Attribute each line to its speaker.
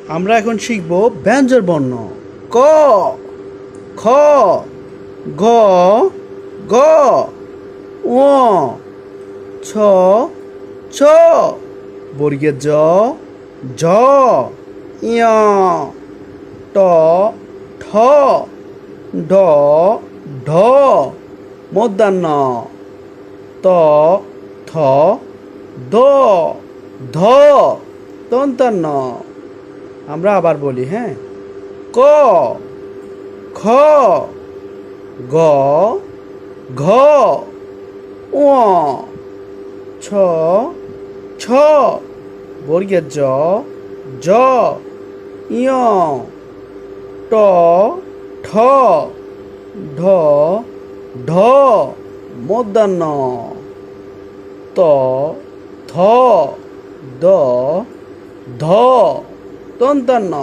Speaker 1: আমরা এখন শিখব ব্যঞ্জন বর্ণ। ক, খ, গ, গ, ঙ, ছ, ছ, বর্গের জ, ঝ, ঞ, ট, ঠ, ড, ঢ, মূর্ধন্য, ত, থ, দ, ধ, দন্তান্ন। আমরা আবার বলি, হ্যাঁ। ক, খ, গ, ঘ, ঙ, ছ, ছ, বর্গের জ, ঝ, ঞ, ট, ঠ, ঢ, ঢ, মূর্ধন্য, ত, থ, দ, ধ, দন্তান্ন।